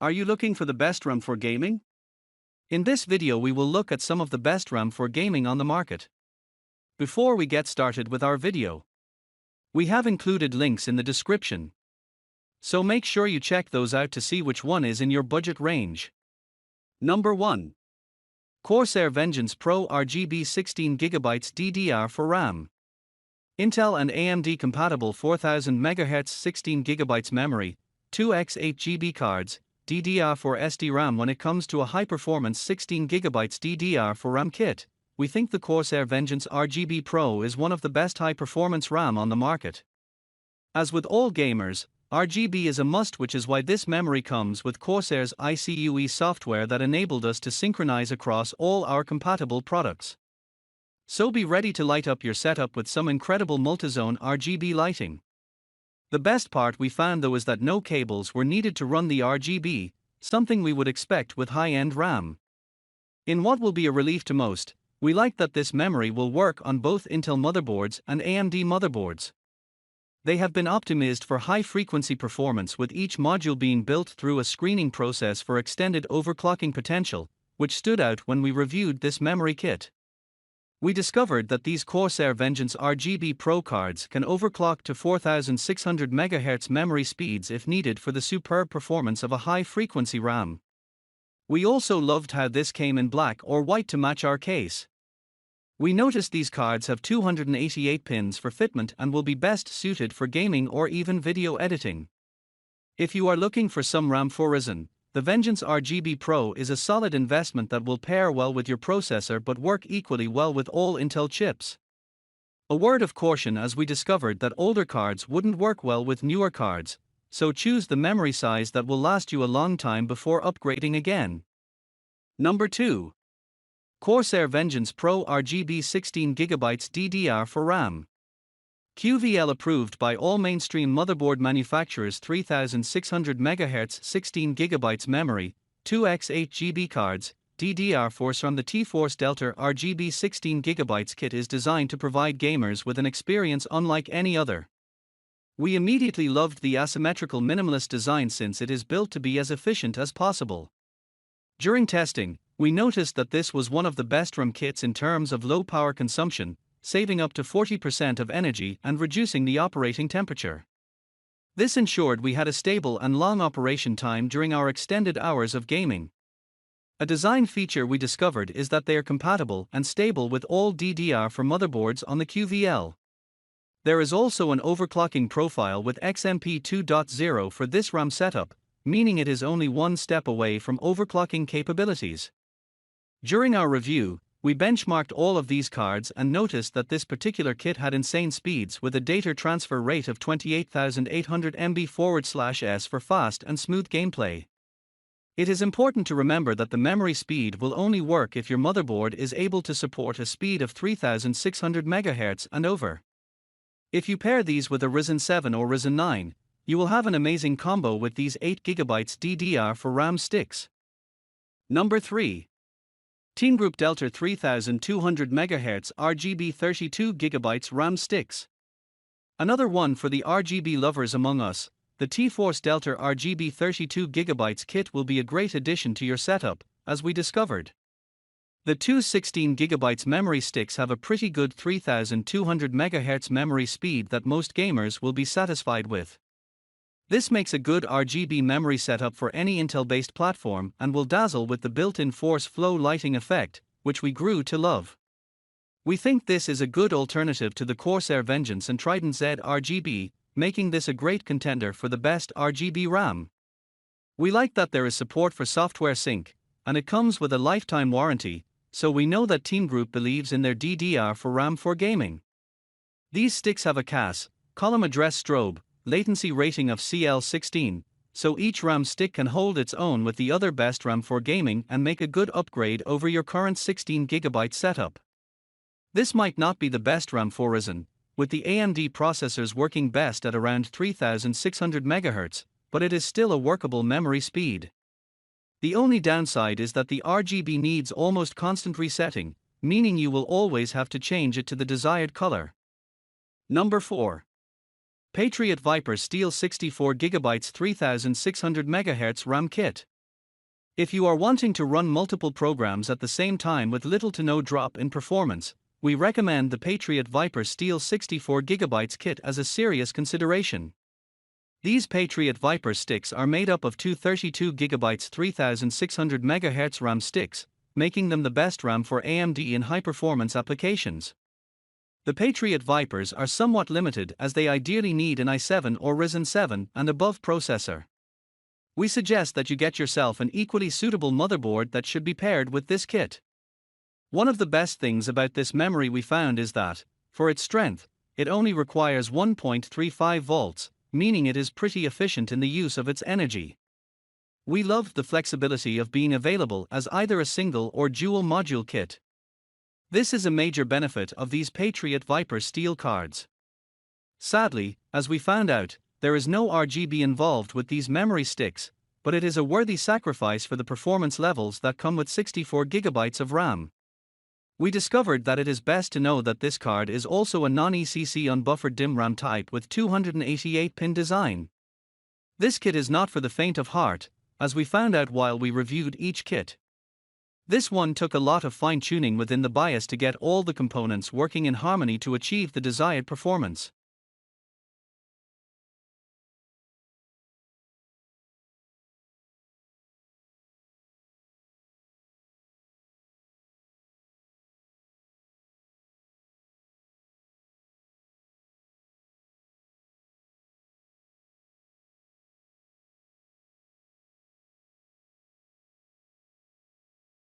Are you looking for the best RAM for gaming? In this video we will look at some of the best RAM for gaming on the market. Before we get started with our video, we have included links in the description, so make sure you check those out to see which one is in your budget range. Number 1. Corsair Vengeance Pro RGB 16GB DDR for RAM. Intel and AMD compatible 4000 MHz 16GB memory, 2x 8GB cards, DDR4 SD-RAM. When it comes to a high-performance 16GB DDR4 RAM kit, we think the Corsair Vengeance RGB Pro is one of the best high-performance RAM on the market. As with all gamers, RGB is a must, which is why this memory comes with Corsair's ICUE software that enabled us to synchronize across all our compatible products. So be ready to light up your setup with some incredible multi-zone RGB lighting. The best part we found though is that no cables were needed to run the RGB, something we would expect with high-end RAM. In what will be a relief to most, we like that this memory will work on both Intel motherboards and AMD motherboards. They have been optimized for high-frequency performance, with each module being built through a screening process for extended overclocking potential, which stood out when we reviewed this memory kit. We discovered that these Corsair Vengeance RGB Pro cards can overclock to 4600 MHz memory speeds if needed for the superb performance of a high-frequency RAM. We also loved how this came in black or white to match our case. We noticed these cards have 288 pins for fitment and will be best suited for gaming or even video editing. If you are looking for some RAM for reason, the Vengeance RGB Pro is a solid investment that will pair well with your processor but work equally well with all Intel chips. A word of caution, as we discovered that older cards wouldn't work well with newer cards, so choose the memory size that will last you a long time before upgrading again. Number 2. Corsair Vengeance Pro RGB 16GB DDR for RAM. QVL approved by all mainstream motherboard manufacturers. 3600 MHz 16GB memory, 2x 8GB cards, DDR4 from the T-Force Delta RGB 16GB kit is designed to provide gamers with an experience unlike any other. We immediately loved the asymmetrical minimalist design since it is built to be as efficient as possible. During testing, we noticed that this was one of the best RAM kits in terms of low power consumption, saving up to 40% of energy and reducing the operating temperature. This ensured we had a stable and long operation time during our extended hours of gaming. A design feature we discovered is that they are compatible and stable with all DDR4 motherboards on the QVL. There is also an overclocking profile with XMP 2.0 for this RAM setup, meaning it is only one step away from overclocking capabilities. During our review, we benchmarked all of these cards and noticed that this particular kit had insane speeds with a data transfer rate of 28,800 MB/s for fast and smooth gameplay. It is important to remember that the memory speed will only work if your motherboard is able to support a speed of 3600 MHz and over. If you pair these with a Ryzen 7 or Ryzen 9, you will have an amazing combo with these 8GB DDR4 RAM sticks. Number 3. Team Group Delta 3200 MHz RGB 32GB RAM sticks. Another one for the RGB lovers among us, the T-Force Delta RGB 32GB kit will be a great addition to your setup, as we discovered. The two 16GB memory sticks have a pretty good 3200 MHz memory speed that most gamers will be satisfied with. This makes a good RGB memory setup for any Intel-based platform and will dazzle with the built-in force flow lighting effect, which we grew to love. We think this is a good alternative to the Corsair Vengeance and Trident Z RGB, making this a great contender for the best RGB RAM. We like that there is support for software sync, and it comes with a lifetime warranty, so we know that Team Group believes in their DDR4 RAM for gaming. These sticks have a CAS, column address strobe, latency rating of CL16, so each RAM stick can hold its own with the other best RAM for gaming and make a good upgrade over your current 16GB setup. This might not be the best RAM for reason, with the AMD processors working best at around 3600 MHz, but it is still a workable memory speed. The only downside is that the RGB needs almost constant resetting, meaning you will always have to change it to the desired color. Number 4. Patriot Viper Steel 64GB 3600 MHz RAM Kit. If you are wanting to run multiple programs at the same time with little to no drop in performance, we recommend the Patriot Viper Steel 64GB kit as a serious consideration. These Patriot Viper sticks are made up of two 32GB 3600 MHz RAM sticks, making them the best RAM for AMD in high-performance applications. The Patriot Vipers are somewhat limited as they ideally need an i7 or Ryzen 7 and above processor. We suggest that you get yourself an equally suitable motherboard that should be paired with this kit. One of the best things about this memory we found is that, for its strength, it only requires 1.35 volts, meaning it is pretty efficient in the use of its energy. We loved the flexibility of being available as either a single or dual module kit. This is a major benefit of these Patriot Viper steel cards. Sadly, as we found out, there is no RGB involved with these memory sticks, but it is a worthy sacrifice for the performance levels that come with 64GB of RAM. We discovered that it is best to know that this card is also a non-ECC unbuffered DIMM RAM type with 288-pin design. This kit is not for the faint of heart, as we found out while we reviewed each kit. This one took a lot of fine-tuning within the BIOS to get all the components working in harmony to achieve the desired performance.